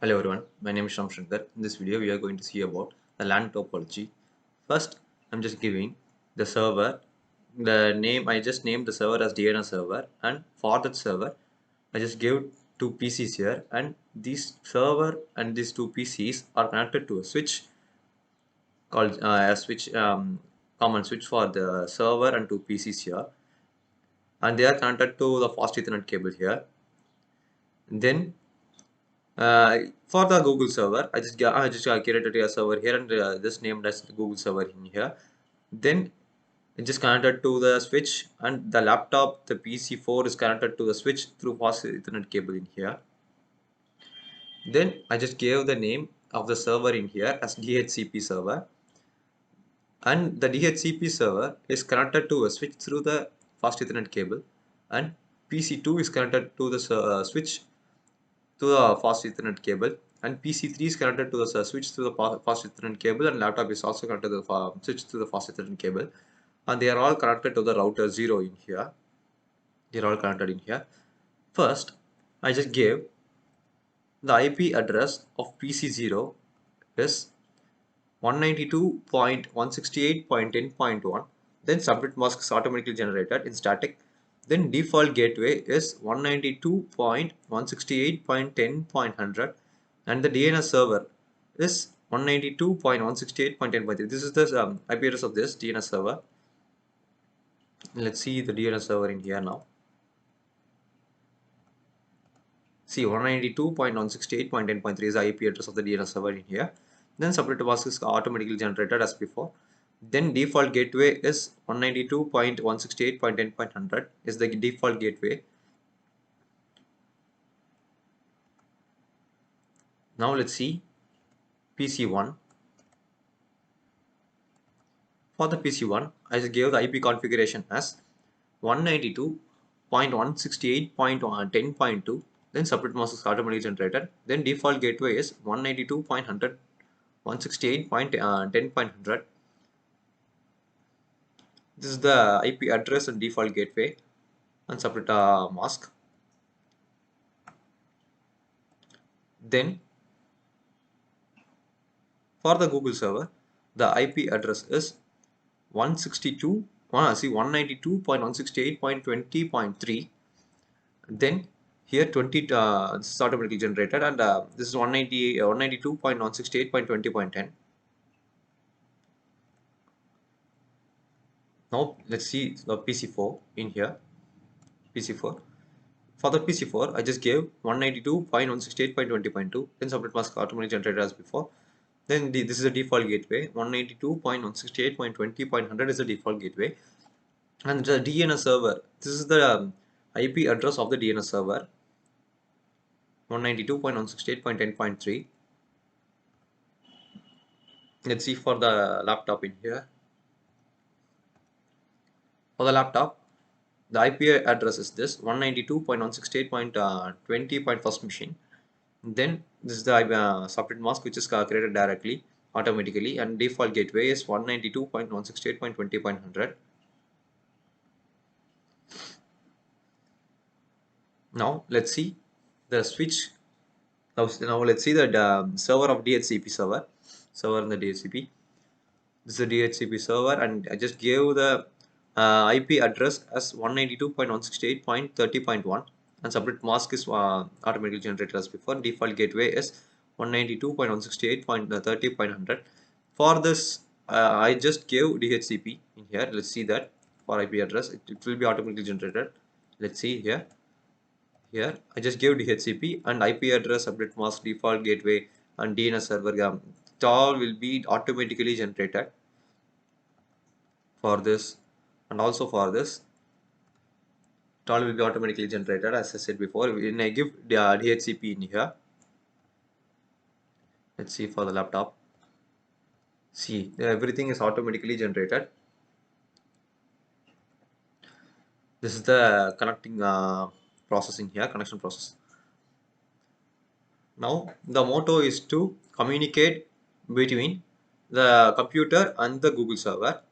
Hello everyone, my name is Shyam Shankar. In this video, we are going to see about the LAN topology. First, I'm just giving the server, the name, I just named the server as DNS server, and for that server, I just gave two PCs here, and these server and these two PCs are connected to a switch called a switch, common switch for the server and two PCs here, and they are connected to the fast Ethernet cable here. Then for the Google server, I just created a server here and just named as the Google server in here. Then it just connected to the switch, and the laptop, the PC4 is connected to the switch through fast Ethernet cable in here. Then I just gave the name of the server in here as DHCP server, and the DHCP server is connected to a switch through the fast Ethernet cable, and PC2 is connected to the switch to the fast Ethernet cable, and PC3 is connected to the switch through the fast Ethernet cable, and laptop is also connected to the switch to the fast Ethernet cable, and they are all connected to the router 0 in here. They are all connected in here. First, I just gave the IP address of PC0 is 192.168.10.1. Then subnet mask is automatically generated in static. Then default gateway is 192.168.10.100, and the DNS server is 192.168.10.3. This is the IP address of this DNS server. Let's see the DNS server in here now. See, 192.168.10.3 is the IP address of the DNS server in here. Then subnet mask is automatically generated as before. Then default gateway is 192.168.10.100 is the default gateway. Now let's see PC1. For the PC1, I just gave the IP configuration as 192.168.10.2. Then subnet mask is automatically generated. Then default gateway is 192.168.10.100. This is the IP address and default gateway and subnet mask. Then for the Google server, the IP address is 192.168.20.3. Then here 20 this is automatically generated, and this is 192.168.20.10. Now let's see the PC4 in here. PC4. For the PC4, I just gave 192.168.20.2. Then subnet mask automatically generated as before. Then this is the default gateway. 192.168.20.100 is the default gateway. And the DNS server. This is the IP address of the DNS server. 192.168.10.3. Let's see for the laptop in here. For the laptop, the IP address is this 192.168.20.1st machine. Then this is the subnet mask which is created directly automatically, and default gateway is 192.168.20.100. Now let's see the switch. Now let's see the server of DHCP server in the DHCP. This is the DHCP server, and I just gave the IP address as 192.168.30.1, and subnet mask is automatically generated as before. Default gateway is 192.168.30.100. For this, I just gave DHCP in here. Let's see that for IP address, it will be automatically generated. Let's see here. Here, I just gave DHCP and IP address, subnet mask, default gateway, and DNS server. It all will be automatically generated for this, and also for this. It all will be automatically generated as I said before. When I give the DHCP in here, let's see for the laptop. See, everything is automatically generated. This is the connecting process in here, connection process. Now the motto is to communicate between the computer and the Google server.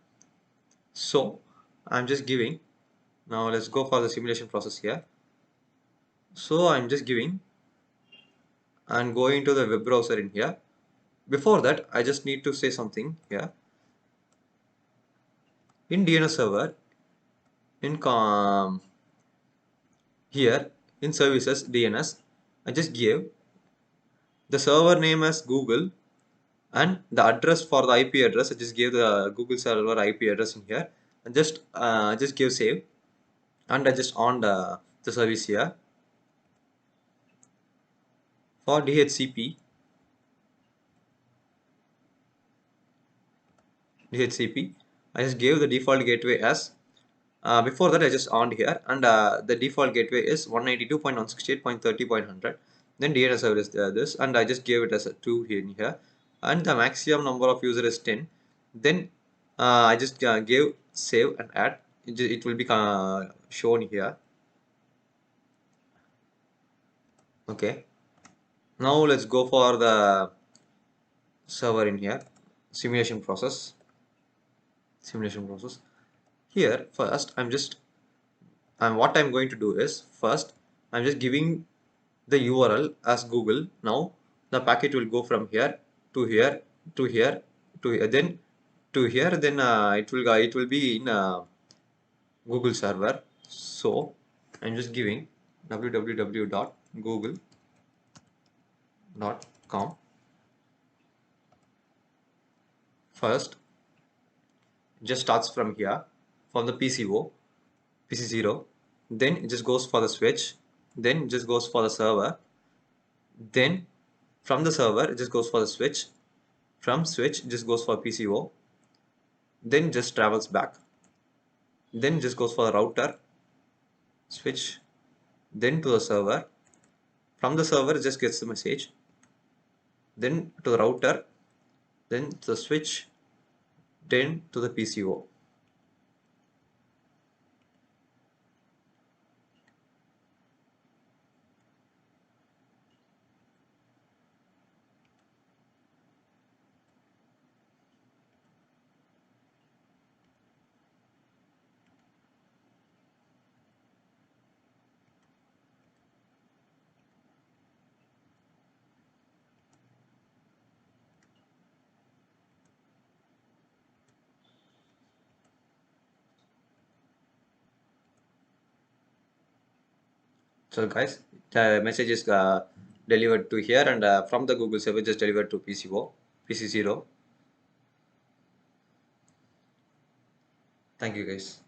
So I'm just giving, now let's go for the simulation process here. So I'm just giving and going to the web browser in here. Before that, I just need to say something here. In DNS server, in here in services DNS, I just gave the server name as Google and the address for the IP address. I just gave the Google server IP address in here and just give save, and I just on the service here for DHCP. I just gave the default gateway as before that I just on here, and the default gateway is 192.168.30.100. Then DNS server is this, and I just gave it as a 2 here in here, and the maximum number of user is 10. Then I just gave save and add. It will be shown here. Okay. Now let's go for the server in here. Simulation process. Here first and what I'm going to do is first I'm just giving the URL as Google. Now the packet will go from here to here to here to here, then to here, then it will be in Google server. So I'm just giving www.google.com. First just starts from here, from the PC0, then it just goes for the switch, then it just goes for the server, then from the server it just goes for the switch, from switch it just goes for PC0, then just travels back, then just goes for the router, switch, then to the server, from the server it just gets the message, then to the router, then to the switch, then to the PC0. So guys, the message is delivered to here, and from the Google server just delivered to PC0. Thank you guys.